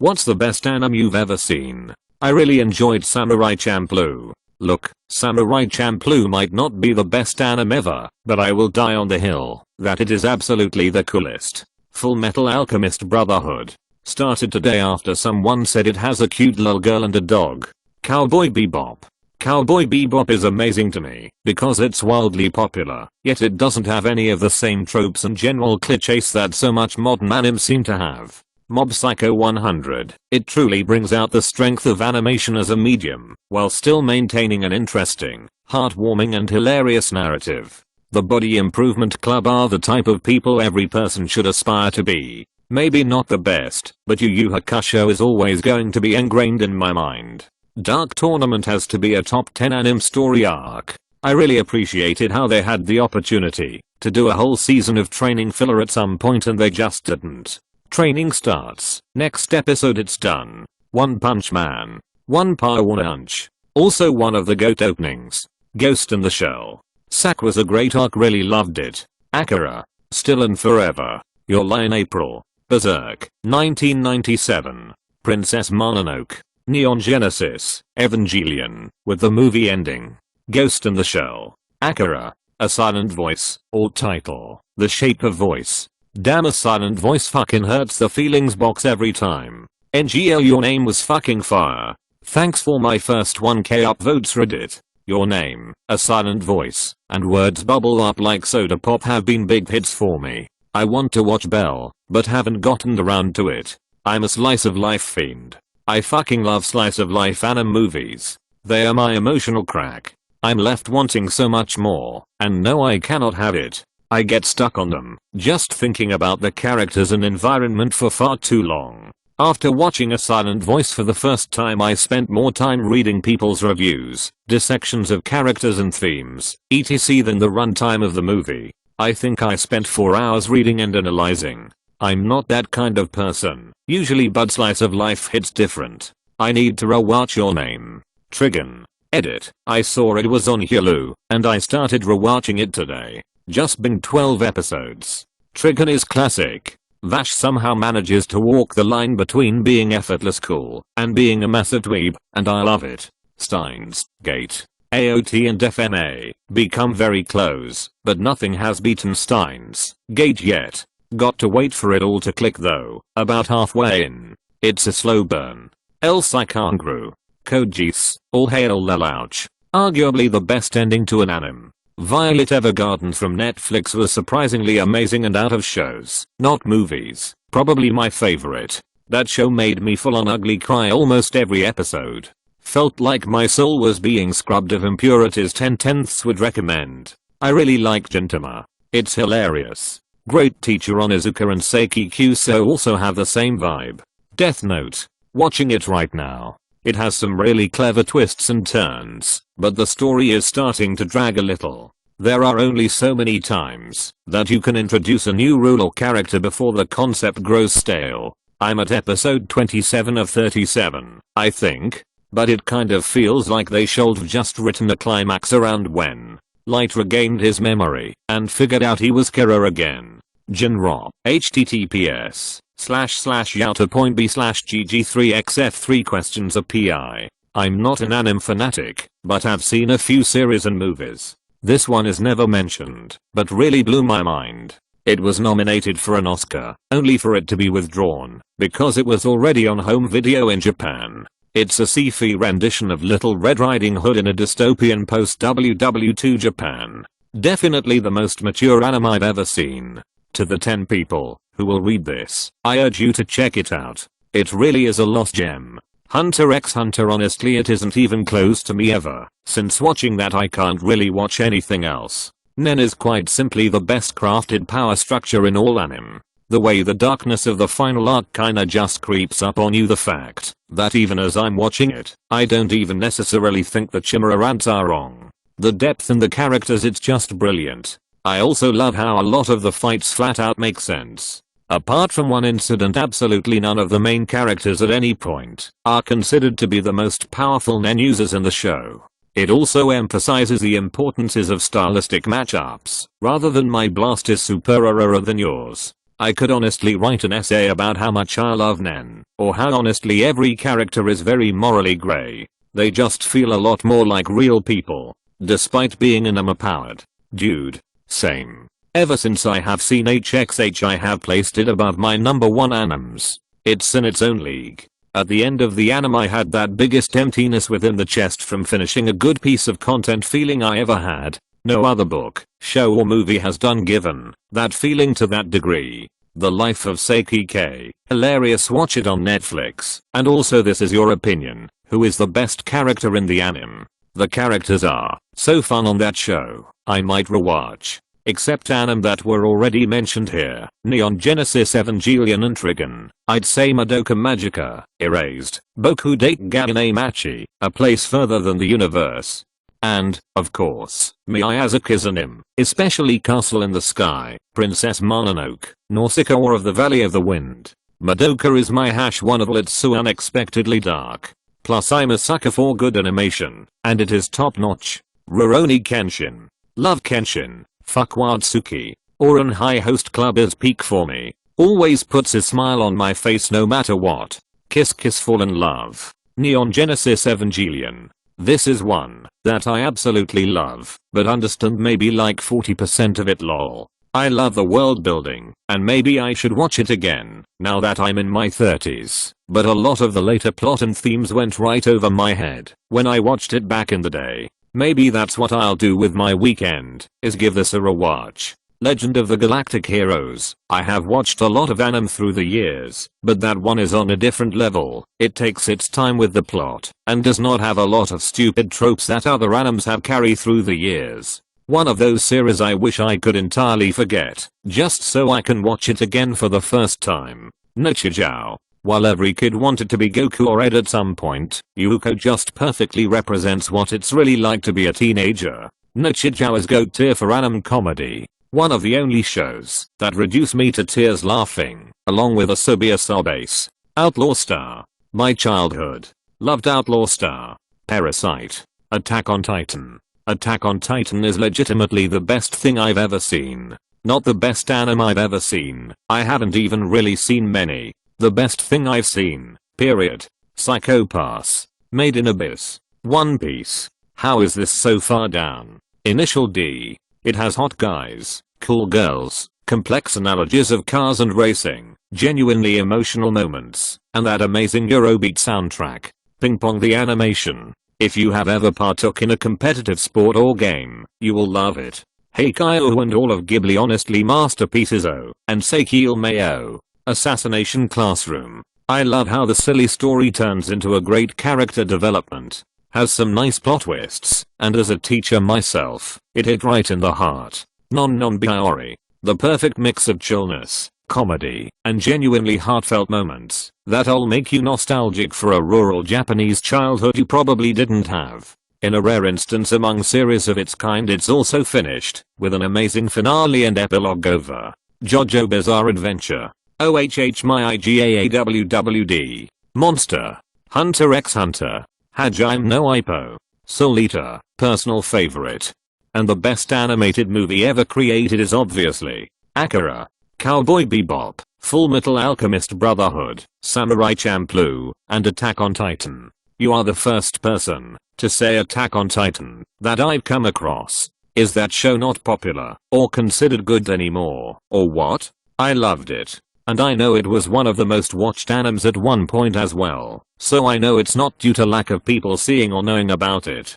What's the best anime you've ever seen? I really enjoyed Samurai Champloo. Look, Samurai Champloo might not be the best anime ever, but I will die on the hill that it is absolutely the coolest. Full Metal Alchemist Brotherhood. Started today after someone said it has a cute little girl and a dog. Cowboy Bebop. Cowboy Bebop is amazing to me because it's wildly popular, yet it doesn't have any of the same tropes and general clichés that so much modern anime seem to have. Mob Psycho 100. It truly brings out the strength of animation as a medium, while still maintaining an interesting, heartwarming and hilarious narrative. The Body Improvement Club are the type of people every person should aspire to be. Maybe not the best, but Yu Yu Hakusho is always going to be ingrained in my mind. Dark Tournament has to be a top 10 anime story arc. I really appreciated how they had the opportunity to do a whole season of training filler at some point and they just didn't. Training starts. Next episode it's done. One Punch Man. One Power Punch. Also one of the GOAT openings. Ghost in the Shell. Sack was a great arc, really loved it. Akira. Still and Forever. Your Lie April. Berserk. 1997. Princess Mononoke. Neon Genesis. Evangelion. With the movie ending. Ghost in the Shell. Akira. A Silent Voice. Alt title. The Shape of Voice. Damn, a silent voice fucking hurts the feelings box every time. NGL, your name was fucking fire. Thanks for my first 1k upvotes Reddit. Your name, a silent voice, and words bubble up like soda pop have been big hits for me. I want to watch Bell, but haven't gotten around to it. I'm a slice of life fiend. I fucking love slice of life anime movies. They are my emotional crack. I'm left wanting so much more, and no, I cannot have it. I get stuck on them, just thinking about the characters and environment for far too long. After watching A Silent Voice for the first time, I spent more time reading people's reviews, dissections of characters and themes, etc. than the runtime of the movie. I think I spent 4 hours reading and analyzing. I'm not that kind of person, usually, but slice of life hits different. I need to rewatch Your Name. Trigun. Edit. I saw it was on Hulu, and I started rewatching it today. Just been 12 episodes. Trigun is classic. Vash somehow manages to walk the line between being effortless cool and being a massive dweeb, and I love it. Steins, Gate, AOT and FMA become very close, but nothing has beaten Steins, Gate yet. Got to wait for it all to click though, about halfway in. It's a slow burn. El Psychangru. Code Geass, All Hail Lelouch. Arguably the best ending to an anime. Violet Evergarden from Netflix was surprisingly amazing and out of shows, not movies, probably my favorite. That show made me full on ugly cry almost every episode. Felt like my soul was being scrubbed of impurities. 10/10 would recommend. I really like Gintama. It's hilarious. Great teacher Onizuka and Seiki Kuso also have the same vibe. Death Note. Watching it right now. It has some really clever twists and turns, but the story is starting to drag a little. There are only so many times that you can introduce a new rule or character before the concept grows stale. I'm at episode 27 of 37, I think, but it kind of feels like they should have just written a climax around when Light regained his memory and figured out he was Kira again. Jinro. https://yauta.b/gg3xf3 questions of pi. I'm not an anime fanatic, but I've seen a few series and movies. This one is never mentioned, but really blew my mind. It was nominated for an Oscar, only for it to be withdrawn, because it was already on home video in Japan. It's a sci-fi rendition of Little Red Riding Hood in a dystopian post-WW2 Japan. Definitely the most mature anime I've ever seen. To the 10 people who will read this, I urge you to check it out. It really is a lost gem. Hunter x Hunter, honestly it isn't even close to me ever. Since watching that I can't really watch anything else. Nen is quite simply the best crafted power structure in all anime. The way the darkness of the final arc kinda just creeps up on you, the fact that even as I'm watching it, I don't even necessarily think the Chimera rants are wrong. The depth in the characters, it's just brilliant. I also love how a lot of the fights flat out make sense. Apart from one incident, absolutely none of the main characters at any point are considered to be the most powerful Nen users in the show. It also emphasizes the importances of stylistic matchups, rather than my blast is superior than yours. I could honestly write an essay about how much I love Nen, or how honestly every character is very morally grey. They just feel a lot more like real people, despite being anime powered. Dude. Same. Ever since I have seen HXH I have placed it above my number 1 animes. It's in its own league. At the end of the anime I had that biggest emptiness within the chest from finishing a good piece of content feeling I ever had. No other book, show or movie has done given that feeling to that degree. The Life of Seiki K. Hilarious, watch it on Netflix. And also, this is your opinion. Who is the best character in the anime? The characters are so fun on that show, I might rewatch. Except anime that were already mentioned here. Neon Genesis Evangelion and Trigun. I'd say Madoka Magica, Erased, Boku Dategaku Machi, A Place Further Than the Universe. And, of course, Miyazaki's anime, especially Castle in the Sky, Princess Mononoke, Nausicaa or of the Valley of the Wind. Madoka is my one of it's so unexpectedly dark. Plus I'm a sucker for good animation, and it is top notch. Rurouni Kenshin. Love Kenshin. Fuck Watsuki. Ouran High Host Club is peak for me. Always puts a smile on my face no matter what. Kiss Kiss Fall in Love. Neon Genesis Evangelion. This is one that I absolutely love, but understand maybe like 40% of it lol. I love the world building, and maybe I should watch it again, now that I'm in my 30s, but a lot of the later plot and themes went right over my head when I watched it back in the day. Maybe that's what I'll do with my weekend, is give this a rewatch. Legend of the Galactic Heroes. I have watched a lot of anime through the years, but that one is on a different level. It takes its time with the plot, and does not have a lot of stupid tropes that other animes have carried through the years. One of those series I wish I could entirely forget, just so I can watch it again for the first time. Nichijou. While every kid wanted to be Goku or Ed at some point, Yuko just perfectly represents what it's really like to be a teenager. Nichijou is GOAT tier for anime comedy. One of the only shows that reduce me to tears laughing, along with Asobi Asobase. Outlaw Star. My childhood. Loved Outlaw Star. Parasite. Attack on Titan. Attack on Titan is legitimately the best thing I've ever seen. Not the best anime I've ever seen. I haven't even really seen many. The best thing I've seen. Period. Psycho Pass. Made in Abyss. One Piece. How is this so far down? Initial D. It has hot guys, cool girls, complex analogies of cars and racing, genuinely emotional moments, and that amazing Eurobeat soundtrack. Ping Pong the animation. If you have ever partook in a competitive sport or game, you will love it. Heikyo and all of Ghibli honestly masterpieces. Oh, and Seikil Mayo. Assassination Classroom. I love how the silly story turns into a great character development. Has some nice plot twists, and as a teacher myself, it hit right in the heart. Non-Biori. The perfect mix of chillness, comedy, and genuinely heartfelt moments that'll make you nostalgic for a rural Japanese childhood you probably didn't have. In a rare instance among series of its kind, it's also finished with an amazing finale and epilogue over. JoJo Bizarre Adventure. OHH my IGAAWWD. Monster Hunter x Hunter. Hajime no Ippo. Soul Eater. Personal favorite. And the best animated movie ever created is obviously Akira. Cowboy Bebop. Full Metal Alchemist Brotherhood. Samurai Champloo. And Attack on Titan. You are the first person to say Attack on Titan that I've come across. Is that show not popular or considered good anymore, or what? I loved it. And I know it was one of the most watched animes at one point as well, so I know it's not due to lack of people seeing or knowing about it.